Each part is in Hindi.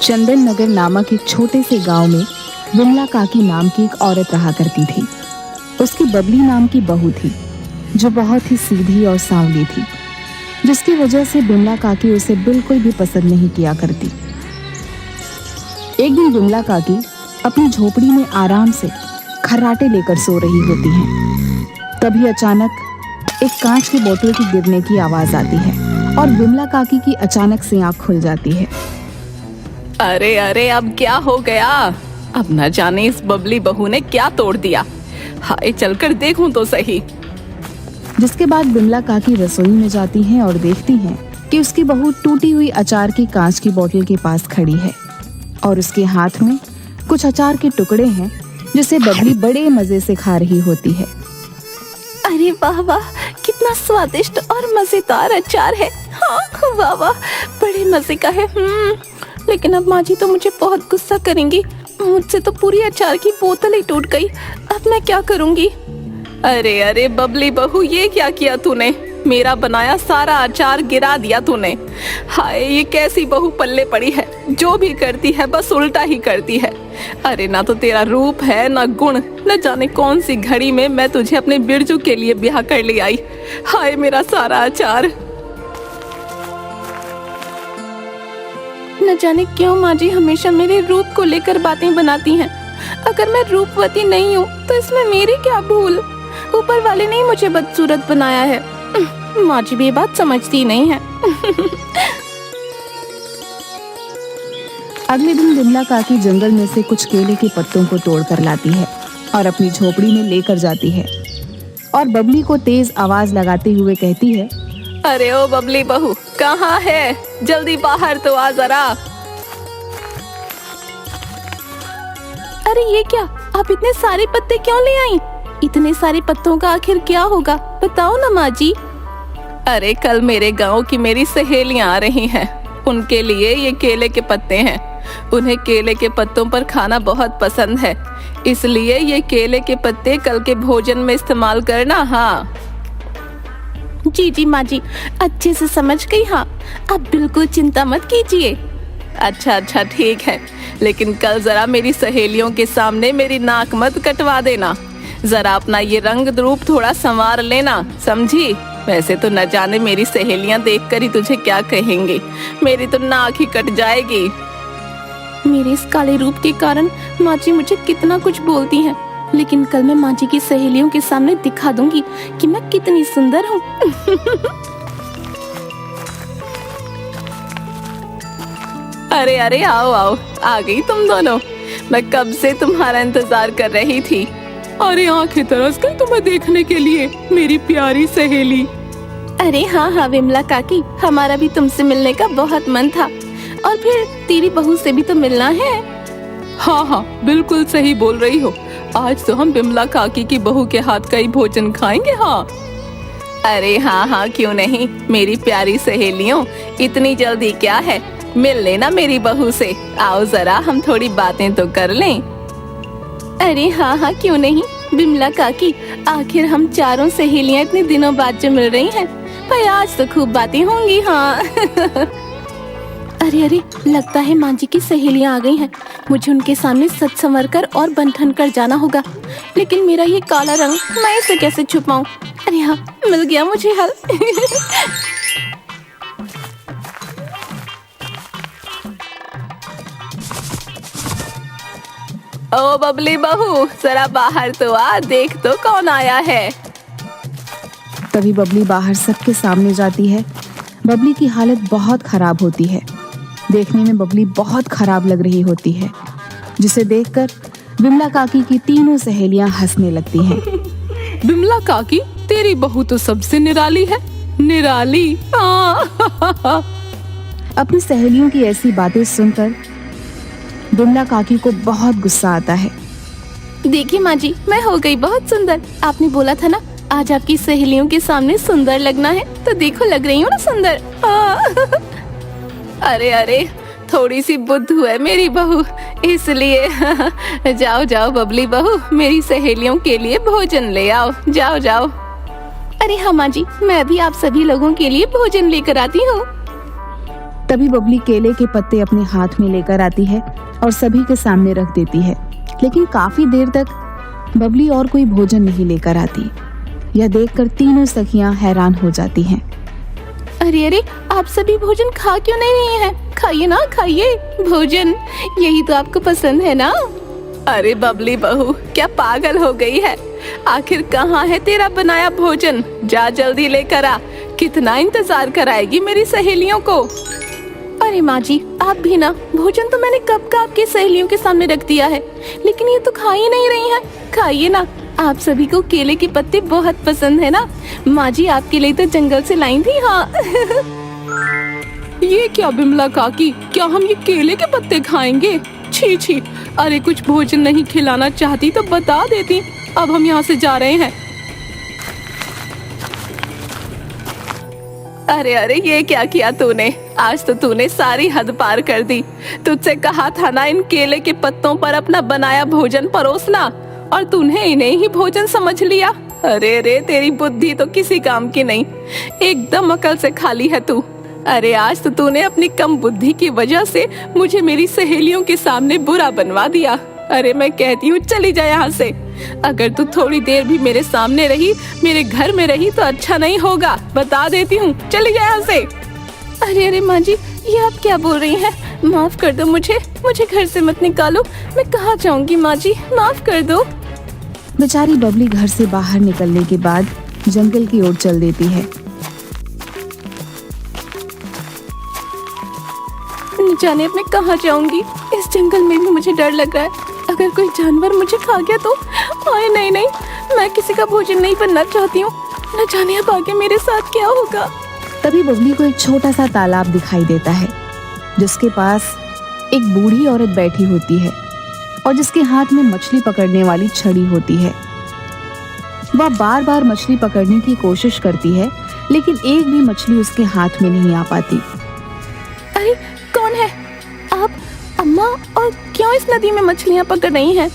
चंदन नगर नामक एक छोटे से गांव में विमला काकी नाम की एक औरत रहा करती थी। उसकी बबली नाम की बहू थी जो बहुत ही सीधी और सांवली थी, जिसकी वजह से विमला काकी उसे बिल्कुल भी पसंद नहीं किया करती। एक दिन विमला काकी अपनी झोपड़ी में आराम से खर्राटे लेकर सो रही होती हैं। तभी अचानक एक कांच की बोतल की गिरने की आवाज आती है और विमला काकी की अचानक से आंख खुल जाती है। अरे अरे, अब क्या हो गया? अब न जाने इस बबली बहू ने क्या तोड़ दिया। हाय, चलकर देखूं तो सही। जिसके बाद विमला काकी रसोई में जाती हैं और देखती हैं कि उसकी बहू टूटी हुई अचार की कांच की बोतल के पास खड़ी है और उसके हाथ में कुछ अचार के टुकड़े हैं जिसे बबली बड़े मजे से खा रही होती है। अरे वाह वाह, कितना स्वादिष्ट और मजेदार अचार है। हाँ वाह वाह, बड़े मजे का है। लेकिन अब माँ जी तो मुझे बहुत गुस्सा करेंगी। मुझसे तो पूरी अचार की बोतल ही टूट गई। अब मैं क्या करूँगी? अरे अरे बबली बहू, ये क्या किया तूने? मेरा बनाया सारा अचार गिरा दिया तूने। हाय, ये कैसी बहू पल्ले पड़ी है, जो भी करती है बस उल्टा ही करती है। अरे ना तो तेरा रूप है ना गुण, न जाने कौन सी घड़ी में मैं तुझे अपने बिरजू के लिए ब्याह कर ले आई। हाय, मेरा सारा अचार। न जाने क्यों माँ जी हमेशा मेरे रूप को लेकर बातें बनाती हैं। अगर मैं रूपवती नहीं हूँ तो इसमें मेरी क्या भूल? ऊपर वाले ने ही मुझे बदसूरत बनाया है। माँ जी भी ये बात समझती नहीं है। अगले दिन विमला काकी जंगल में से कुछ केले के पत्तों को तोड़ कर लाती है और अपनी झोपड़ी में लेकर जाती है और बबली को तेज आवाज लगाते हुए कहती है, अरे ओ बबली बहू, कहाँ है? जल्दी बाहर तो आ जरा। अरे ये क्या, आप इतने सारे पत्ते क्यों ले आई? इतने सारे पत्तों का आखिर क्या होगा, बताओ ना माँ जी। अरे कल मेरे गांव की मेरी सहेलियां आ रही हैं, उनके लिए ये केले के पत्ते हैं। उन्हें केले के पत्तों पर खाना बहुत पसंद है, इसलिए ये केले के पत्ते कल के भोजन में इस्तेमाल करना। हाँ जी जी माँ जी, अच्छे से समझ गई। हाँ, आप बिल्कुल चिंता मत कीजिए। अच्छा अच्छा ठीक है, लेकिन कल जरा मेरी सहेलियों के सामने मेरी नाक मत कटवा देना। जरा अपना ये रंग रूप थोड़ा संवार लेना, समझी? वैसे तो न जाने मेरी सहेलियां देखकर ही तुझे क्या कहेंगी। मेरी तो नाक ही कट जाएगी। मेरे इस काले रूप के कारण माँ जी मुझे कितना कुछ बोलती हैं, लेकिन कल मैं माँ जी की सहेलियों के सामने दिखा दूंगी कि मैं कितनी सुंदर हूँ। अरे अरे, आओ आओ, आ गई तुम दोनों। मैं कब से तुम्हारा इंतजार कर रही थी। अरे आंखें तरस गई तुम्हें देखने के लिए, मेरी प्यारी सहेली। अरे हाँ हाँ विमला काकी, हमारा भी तुमसे मिलने का बहुत मन था, और फिर तेरी बहू से भी तो मिलना है। हाँ हाँ, बिल्कुल सही बोल रही हो। आज तो हम विमला काकी की बहू के हाथ का ही भोजन खाएंगे। हाँ अरे हाँ हाँ, क्यों नहीं मेरी प्यारी सहेलियों, इतनी जल्दी क्या है, मिल लेना मेरी बहू से। आओ जरा हम थोड़ी बातें तो कर लें। अरे हाँ हाँ, क्यों नहीं विमला काकी, आखिर हम चारों सहेलियां इतने दिनों बाद जो मिल रही हैं, भाई आज तो खूब बातें होंगी। हाँ अरे अरे, लगता है माँ जी की सहेलियां आ गई हैं। मुझे उनके सामने सच संवर कर और बन-ठन कर जाना होगा, लेकिन मेरा ये काला रंग मैं इसे कैसे छुपाऊं? अरे हाँ, मिल गया मुझे हल। ओ बबली बहू, जरा बाहर तो आ, देख तो कौन आया है। तभी बबली बाहर सबके सामने जाती है। बबली की हालत बहुत खराब होती है। देखने में बबली बहुत खराब लग रही होती है, जिसे देखकर विमला काकी की तीनों सहेलियां हंसने लगती हैं। विमला काकी, तेरी बहू तो सबसे निराली है, निराली। अपनी सहेलियों की ऐसी बातें सुनकर विमला काकी को बहुत गुस्सा आता है। देखिए माँ जी, मैं हो गई बहुत सुंदर। आपने बोला था ना आज आपकी सहेलियों के सामने सुंदर लगना है, तो देखो लग रही हूँ ना सुंदर। अरे अरे, थोड़ी सी बुद्धू है मेरी बहू, इसलिए। जाओ जाओ बबली बहू, मेरी सहेलियों के लिए भोजन ले आओ, जाओ जाओ। अरे हाँ माँ जी, मैं भी आप सभी लोगों के लिए भोजन लेकर आती हूँ। तभी बबली केले के पत्ते अपने हाथ में लेकर आती है और सभी के सामने रख देती है। लेकिन काफी देर तक बबली और कोई भोजन नहीं लेकर आती। यह देखकर तीनों सखियां हैरान हो जाती हैं। अरे अरे, आप सभी भोजन खा क्यों नहीं रही हैं? खाइए ना, खाइए भोजन, यही तो आपको पसंद है ना। अरे बबली बहू, क्या पागल हो गई है? आखिर कहाँ है तेरा बनाया भोजन? जा जल्दी लेकर आ। कितना इंतजार कराएगी मेरी सहेलियों को? अरे माँ जी, आप भी ना, भोजन तो मैंने कब का आपकी सहेलियों के सामने रख दिया है, लेकिन ये तो खा ही नहीं रही हैं। खाइए ना, आप सभी को केले के पत्ते बहुत पसंद है ना। माँ जी आपके लिए तो जंगल से लाई थी। हाँ ये क्या बिमला काकी, क्या हम ये केले के पत्ते खाएंगे? छी छी, अरे कुछ भोजन नहीं खिलाना चाहती तो बता देती। अब हम यहाँ से जा रहे हैं। अरे अरे, ये क्या किया तूने? आज तो तूने सारी हद पार कर दी। तुझसे कहा था ना इन केले के पत्तों पर अपना बनाया भोजन परोसना, और तूने इन्हें ही भोजन समझ लिया। अरे रे, तेरी बुद्धि तो किसी काम की नहीं, एकदम अकल से खाली है तू। अरे आज तो तूने अपनी कम बुद्धि की वजह से मुझे मेरी सहेलियों के सामने बुरा बनवा दिया। अरे मैं कहती हूँ चली जा यहाँ से। अगर तू थोड़ी देर भी मेरे सामने रही, मेरे घर में रही तो अच्छा नहीं होगा, बता देती हूँ। चली जा यहाँ से। अरे अरे माँ जी, ये आप क्या बोल रही हैं? माफ कर दो मुझे घर से मत निकालो। मैं कहाँ जाऊंगी माँ जी, माफ कर दो। बेचारी बबली घर से बाहर निकलने के बाद जंगल की ओर चल देती है। न जाने अब मैं कहाँ जाऊंगी। इस जंगल में भी मुझे डर लग रहा है, अगर कोई जानवर मुझे खा गया तो। आए नहीं नहीं, मैं किसी का भोजन नहीं बनना चाहती हूँ। न जाने अब आगे मेरे साथ क्या होगा। तभी बबली को एक छोटा सा तालाब दिखाई देता है, जिसके पास एक बूढ़ी औरत बैठी होती है और जिसके हाथ में मछली पकड़ने वाली छड़ी होती है। वह बार बार मछली पकड़ने की कोशिश करती है, लेकिन एक भी मछली उसके हाथ में नहीं आ पाती। अरे कौन है आप? अम्मा, और क्यों इस नदी में मछलियाँ पकड़ रही हैं?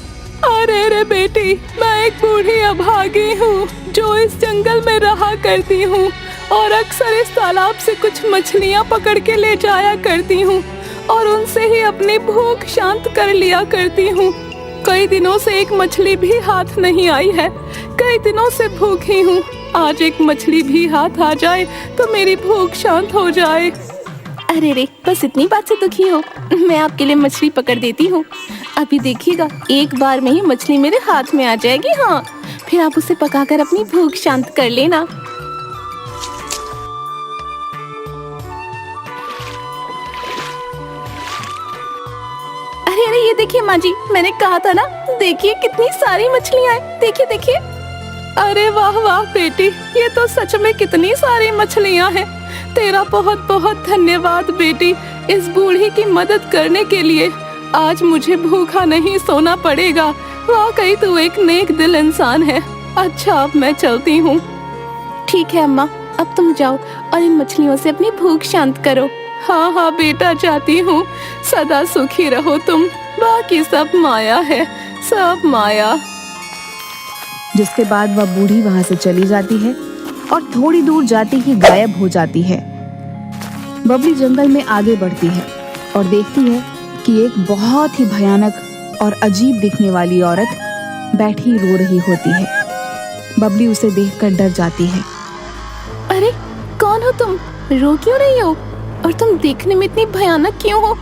अरे रे बेटी, मैं एक बूढ़ी अभागी हूँ जो इस जंगल में रहा करती हूँ और अक्सर इस तालाब से कुछ मछलियाँ पकड़ के ले जाया करती हूँ और उनसे ही अपनी भूख शांत कर लिया करती हूँ। कई दिनों से एक मछली भी हाथ नहीं आई है, कई दिनों से भूखी हूँ। आज एक मछली भी हाथ आ जाए तो मेरी भूख शांत हो जाए। अरे रे, बस इतनी बात से दुखी हो? मैं आपके लिए मछली पकड़ देती हूँ। अभी देखिएगा, एक बार में ही मछली मेरे हाथ में आ जाएगी। हाँ, फिर आप उसे पकाकर अपनी भूख शांत कर लेना। अरे अरे, ये देखिए माँ जी, मैंने कहा था ना, देखिए कितनी सारी मछलियाँ हैं। देखिए देखिए। अरे वाह वाह बेटी, ये तो सच में कितनी सारी मछलियाँ हैं। तेरा बहुत बहुत धन्यवाद बेटी, इस बूढ़ी की मदद करने के लिए। आज मुझे भूखा नहीं सोना पड़ेगा। वाकई तू एक नेक दिल इंसान है। अच्छा, अब मैं चलती हूँ। ठीक है अम्मा, अब तुम जाओ और इन मछलियों से अपनी भूख शांत करो। हाँ हाँ बेटा, जाती हूँ। सदा सुखी रहो तुम। बाकी सब माया है, सब माया। जिसके बाद वह बूढ़ी वहां से चली जाती है और थोड़ी दूर जाती ही गायब हो जाती है। बबली जंगल में आगे बढ़ती है और देखती है कि एक बहुत ही भयानक और अजीब दिखने वाली औरत बैठी रो रही होती है। बबली उसे देखकर डर जाती है। अरे कौन हो तुम? रो क्यों रही हो? और तुम देखने में इतनी भयानक क्यों हो?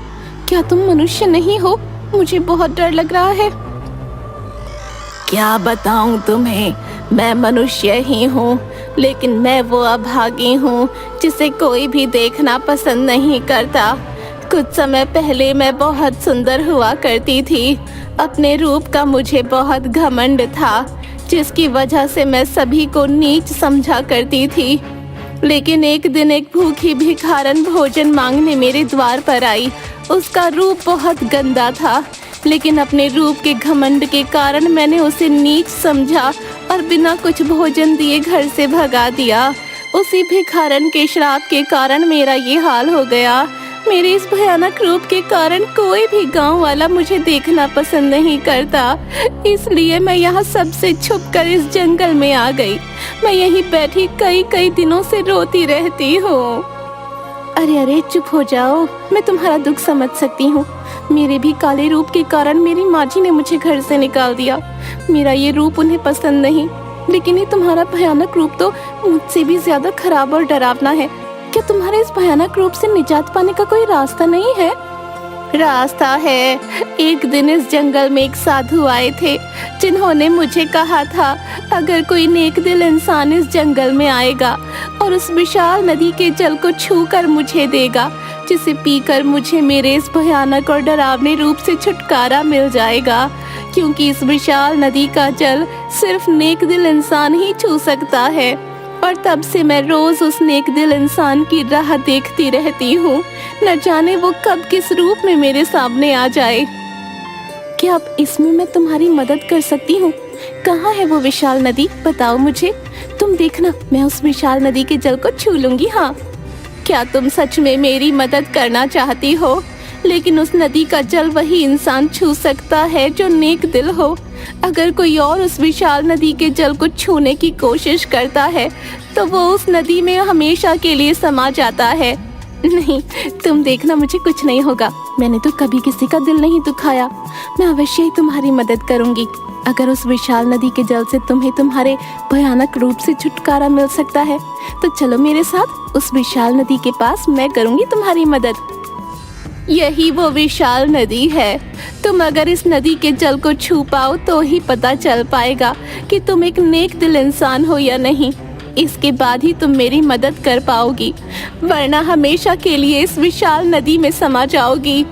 क्या तुम मनुष्य नहीं हो? मुझे बहुत डर लग रहा है। क्या बताऊं तुम्हें, मैं मनुष्य ही हूँ, लेकिन मैं वो अभागी हूँ जिसे कोई भी देखना पसंद नहीं करता। कुछ समय पहले मैं बहुत सुंदर हुआ करती थी। अपने रूप का मुझे बहुत घमंड था, जिसकी वजह से मैं सभी को नीच समझा करती थी। लेकिन एक दिन एक भूखी भिखारन भोजन मांगने मेरे द्वार पर आई। उसका रूप बहुत गंदा था, लेकिन अपने रूप के घमंड के कारण मैंने उसे नीच समझा और बिना कुछ भोजन दिए घर से भगा दिया। उसी भिखारन के श्राप के कारण मेरा ये हाल हो गया। मेरे इस भयानक रूप के कारण कोई भी गांव वाला मुझे देखना पसंद नहीं करता, इसलिए मैं यहाँ सबसे छुपकर इस जंगल में आ गई। मैं यहीं बैठी कई कई दिनों से रोती रहती हूँ। अरे अरे चुप हो जाओ, मैं तुम्हारा दुख समझ सकती हूँ। मेरे भी काले रूप के कारण मेरी माँ जी ने मुझे घर से निकाल दिया। मेरा ये रूप उन्हें पसंद नहीं, लेकिन ये तुम्हारा भयानक रूप तो मुझसे भी ज्यादा खराब और डरावना है। क्या तुम्हारे इस भयानक रूप से निजात पाने का कोई रास्ता नहीं है? रास्ता है। एक दिन इस जंगल में एक साधु आए थे, जिन्होंने मुझे कहा था अगर कोई नेक दिल इंसान इस जंगल में आएगा और उस विशाल नदी के जल को छूकर मुझे देगा, जिसे पीकर मुझे मेरे इस भयानक और डरावने रूप से छुटकारा मिल जाएगा, क्योंकि इस विशाल नदी का जल सिर्फ नेक दिल इंसान ही छू सकता है। और तब से मैं रोज उस नेक दिल इंसान की राह देखती रहती हूँ, न जाने वो कब किस रूप में मेरे सामने आ जाए। क्या अब इसमें मैं तुम्हारी मदद कर सकती हूँ? कहाँ है वो विशाल नदी, बताओ मुझे। तुम देखना, मैं उस विशाल नदी के जल को छू लूंगी। हाँ, क्या तुम सच में मेरी मदद करना चाहती हो? लेकिन उस नदी का जल वही इंसान छू सकता है जो नेक दिल हो। अगर कोई और उस विशाल नदी के जल को छूने की कोशिश करता है तो वो उस नदी में हमेशा के लिए समा जाता है। नहीं, तुम देखना, मुझे कुछ नहीं होगा। मैंने तो कभी किसी का दिल नहीं दुखाया। मैं अवश्य ही तुम्हारी मदद करूंगी। अगर उस विशाल नदी के जल से तुम्हें तुम्हारे भयानक रूप से छुटकारा मिल सकता है तो चलो मेरे साथ उस विशाल नदी के पास, मैं करूंगी तुम्हारी मदद। यही वो विशाल नदी है। तुम अगर इस नदी के जल को छू पाओ तो ही पता चल पाएगा कि तुम एक नेक दिल इंसान हो या नहीं। इसके बाद ही तुम मेरी मदद कर पाओगी, वरना हमेशा के लिए इस विशाल नदी में समा जाओगी।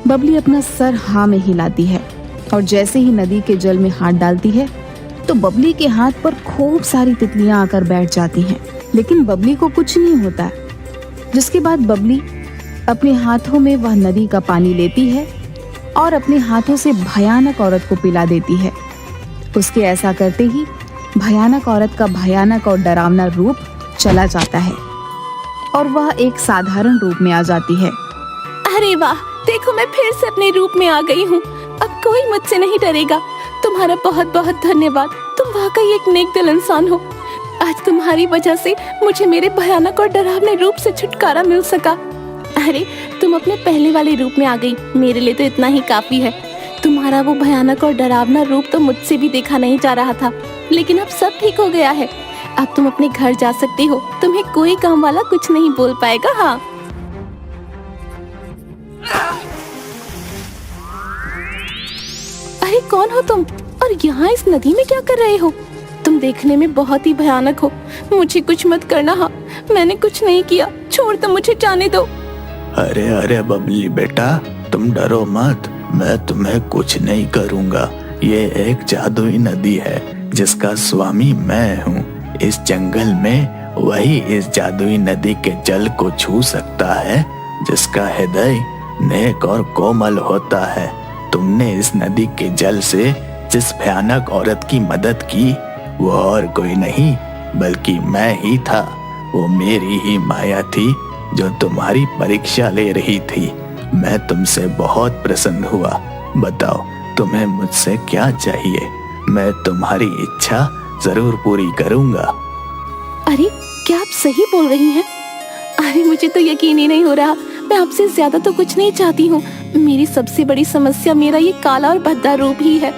बबली अपना सर हाँ में हिलाती है और जैसे ही नदी के जल में हाथ डालती है तो बबली के हाथ पर खूब सारी तितलियां आकर बैठ जाती हैं, लेकिन बबली को कुछ नहीं होता। जिसके बाद बबली अपने हाथों में वह नदी का पानी लेती है और अपने हाथों से भयानक औरत को पिला देती है। उसके ऐसा करते ही भयानक औरत का भयानक और डरावना रूप चला जाता है और वह एक साधारण रूप में आ जाती है। अरे वाह, देखो मैं फिर से अपने रूप में आ गई हूँ। अब कोई मुझसे नहीं डरेगा। तुम्हारा बहुत बहुत धन्यवाद। तुम वाकई एक नेक दिल इंसान हो। आज तुम्हारी वजह से मुझे मेरे भयानक और डरावने रूप से छुटकारा मिल सका। अरे, तुम अपने पहले वाले रूप में आ गई, मेरे लिए तो इतना ही काफी है। तुम्हारा वो भयानक और डरावना रूप तो मुझसे भी देखा नहीं जा रहा था, लेकिन अब सब ठीक हो गया है। अब तुम अपने घर जा सकती हो। तुम्हें कोई काम वाला कुछ नहीं बोल पाएगा। हाँ, अरे कौन हो तुम और यहाँ इस नदी में क्या कर रहे हो? तुम देखने में बहुत ही भयानक हो। मुझे कुछ मत करना। हाँ, मैंने कुछ नहीं किया, छोड़ दो, मुझे जाने दो। अरे अरे बबली बेटा, तुम डरो मत, मैं तुम्हें कुछ नहीं करूँगा। ये एक जादुई नदी है जिसका स्वामी मैं हूँ। इस जंगल में वही इस जादुई नदी के जल को छू सकता है जिसका हृदय नेक और कोमल होता है। तुमने इस नदी के जल से जिस भयानक औरत की मदद की वो और कोई नहीं बल्कि मैं ही था। वो मेरी ही माया थी जो तुम्हारी परीक्षा ले रही थी। मैं तुमसे बहुत प्रसन्न हुआ। बताओ तुम्हें मुझसे क्या चाहिए? मैं तुम्हारी इच्छा जरूर पूरी करूंगा। अरे, क्या आप सही बोल रही हैं? अरे, मुझे तो यकीन ही नहीं हो रहा। मैं आपसे ज्यादा तो कुछ नहीं चाहती हूँ। मेरी सबसे बड़ी समस्या मेरा ये काला और भद्दा रूप ही है,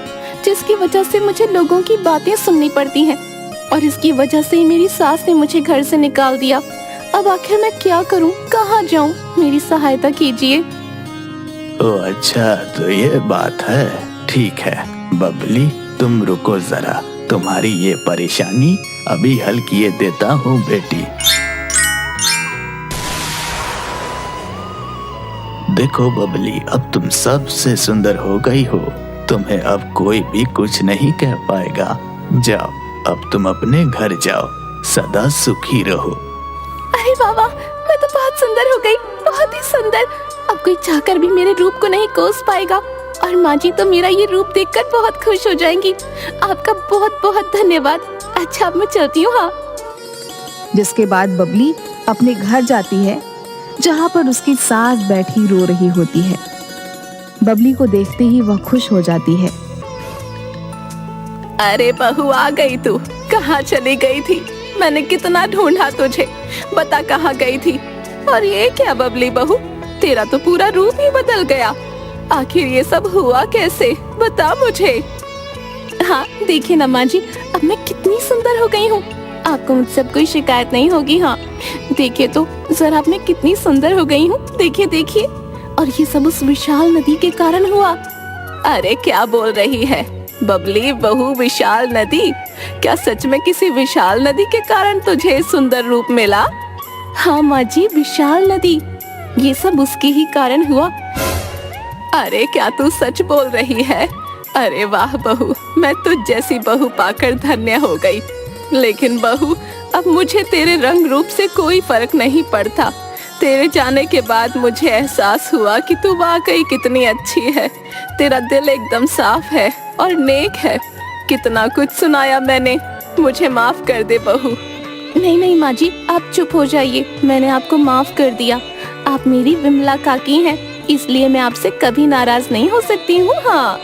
जिसकी वजह से मुझे लोगों की बातें सुननी पड़ती हैं और इसकी वजह से ही मेरी सास ने मुझे घर से निकाल दिया। अब आखिर मैं क्या करूं, कहाँ जाऊं? मेरी सहायता कीजिए। ओह अच्छा, तो ये बात है। ठीक है बबली, तुम रुको जरा, तुम्हारी ये परेशानी अभी हल किए देता हूँ बेटी। देखो बबली, अब तुम सबसे सुंदर हो गई हो। तुम्हें अब कोई भी कुछ नहीं कह पाएगा। जाओ, अब तुम अपने घर जाओ, सदा सुखी रहो। अरे बाबा, मैं तो बहुत सुंदर हो गई, बहुत ही सुंदर। अब कोई चाहकर भी मेरे रूप को नहीं कोस पाएगा और माँ जी तो मेरा ये रूप देखकर बहुत खुश हो जाएंगी। आपका बहुत बहुत धन्यवाद। अच्छा, अब मैं चलती हूँ। हाँ। जिसके बाद बबली अपने घर जाती है जहाँ पर उसकी सास बैठी रो रही होती है। बबली को देखते ही वह खुश हो जाती है। अरे बहू, आ गई तू। कहाँ चली गई थी? मैंने कितना ढूंढा तुझे, बता कहाँ गई थी? और ये क्या बबली बहू, तेरा तो पूरा रूप ही बदल गया। आखिर ये सब हुआ कैसे, बता मुझे। हाँ देखिए ना माँ जी, अब मैं कितनी सुंदर हो गई हूँ। आपको मुझसे अब कोई शिकायत नहीं होगी। हाँ देखिए तो जरा अब मैं कितनी सुंदर हो गई हूँ, देखिए देखिए। और ये सब उस विशाल नदी के कारण हुआ। अरे क्या बोल रही है बबली बहू, विशाल नदी? क्या सच में किसी विशाल नदी के कारण तुझे सुंदर रूप मिला? हाँ माँ जी, विशाल नदी, ये सब उसके ही कारण हुआ। अरे क्या तू सच बोल रही है? अरे वाह बहू, मैं तुझ जैसी बहू पाकर धन्य हो गई। लेकिन बहू, अब मुझे तेरे रंग रूप से कोई फर्क नहीं पड़ता। तेरे जाने के बाद मुझे एहसास हुआ कि तू वाकई कितनी अच्छी है। तेरा दिल एकदम साफ है और नेक है। कितना कुछ सुनाया मैंने, मुझे माफ कर दे बहू। नहीं नहीं माँ जी, आप चुप हो जाइए, मैंने आपको माफ कर दिया। आप मेरी विमला काकी हैं, इसलिए मैं आपसे कभी नाराज नहीं हो सकती हूँ। हाँ